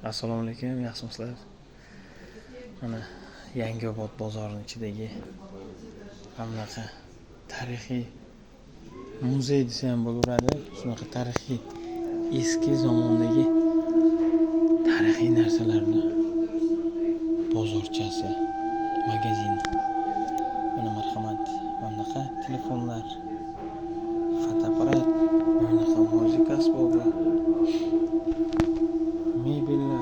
Assalomu alaykum, yaxshimisizlar? Mana Yangiobod bozorining ichidagi hamnaqa tarixiy muzey desa ham bo'laveradi. Shunaqa tarixiy eski zamondagi tarixiy narsalarni bozorchasi, magazin. Mana marhamat, bunaqa telefonlar, fotoapparat, bunaqa muzika asbobi, mebellar.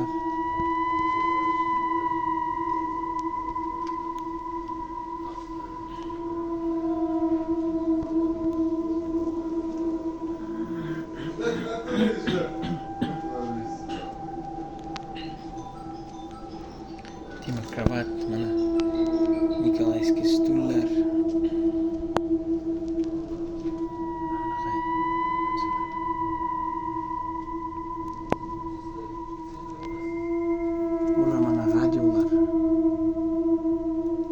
Temir kravat, mana Nikolayskiy stullar. Bular mana radiolar.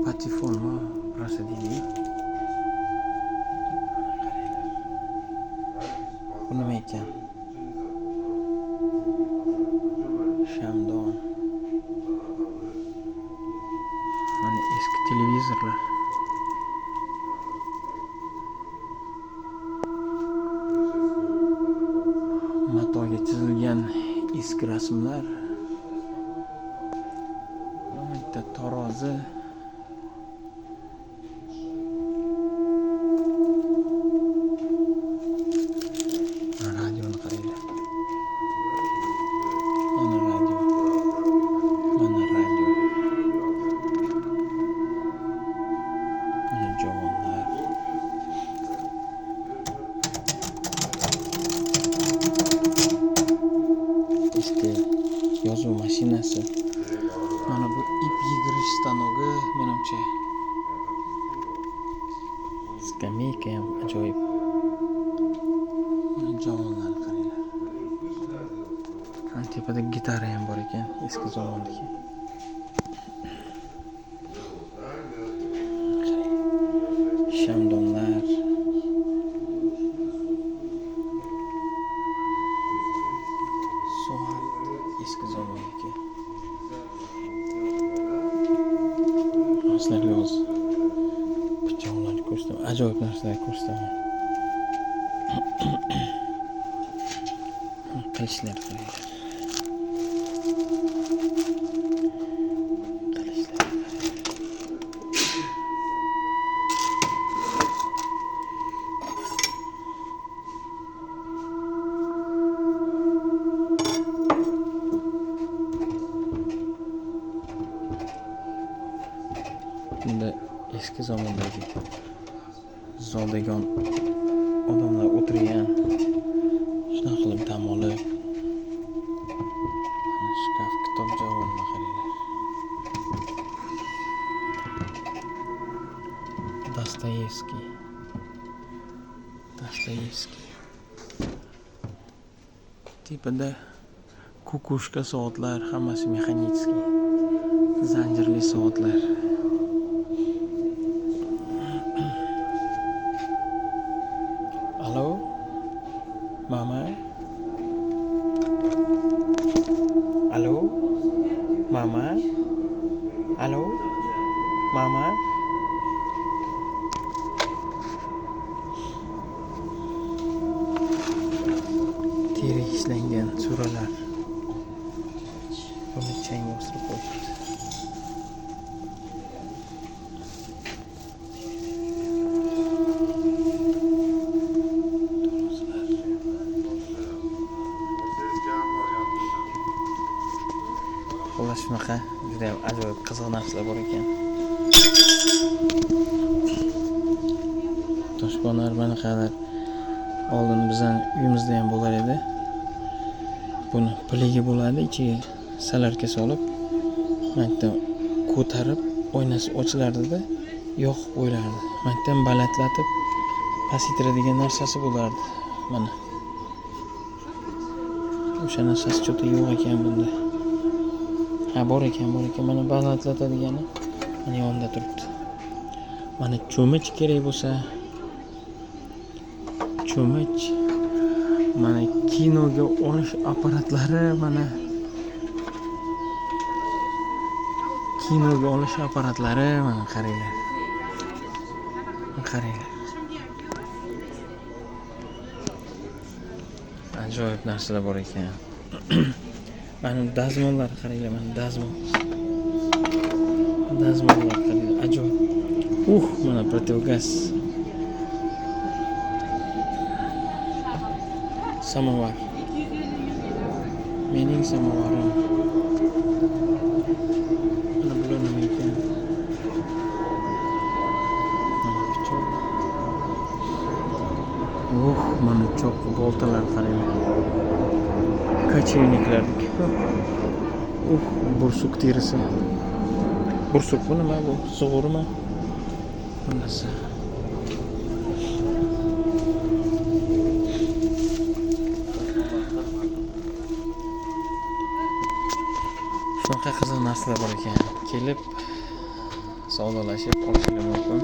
Patifonmi, rosa deydi. Bu nima ekan? Shamdon. Mana eski televizorlar. Matoga chizilgan eski rasmlar. Bitta tarozi. Radioni qaranglar. Mana radio. Mana radio. Mana javonlar. İşte yozuv mashinasi. Mana bu ip yigirish stanogi, menimcha. Skameyka ham ajoyib. Mana javonlar qaranglar. Ana tepada gitara ham bor ekan, eski zamondagi. Shamdonlar. So'g'at eski zamondagi. Sizlarga hozir pichoqlarni ko'rsataman, ajoyib narsalar ko'rsataman. Qilichlar qaranglar. Qilichlar. Bunda eski zamondagi zodagon odamlar o'tirgan, shunaqa qilib dam olib, shkaf, kitob javonni qaranglar. Dostoyevskiy. Tepada kukushka soatlar, hammasi mexanический. Zanjirli soatlar. Alo? Mama? Alo? Mama? Alo? Mama? Teri ishlangan suralar. Buni changga o'stirib qo'yishdi. Xullas shunaqa juda ham ajoyib qiziq narsalar bor ekan. Toshbo'nar bunaqalar oldin bizning uyimizda ham bo'lar edi. Buni piligi bo'ladi, ichiga salarka solib, mana ko'tarib, oynasi ochilardi-da, yoqib qo'yilardi. Mana balandlatib pasaytiradigan narsasi bo'lardi. Mana. O'sha narsasi juda yo'q ekan bunda. Ha, bor ekan. Mana balandlatadigani mana yonida turibdi. Mana cho'mich kerak bo'lsa, cho'mich, mana kinoga olish apparatlari, mana kinoga olish apparatlari mana qaranglar. Qaranglar. Ajoyib narsalar bor ekan. Mana dazmollar qaranglar, mana dazmol. Dazmollar qaranglar, ajoyib. Mana противогаз. Samovar. Mening samovarim. Mana bular nima ekan? Mana cho'q boltalar qaranglar. Kacheyniklar. Bursuk terisi. Bursuk bu nima bu? Sug'urmi? Bunisi. Shunaqa qiziq narsalar bor ekan. Kelib savdolashib olishingiz mumkin.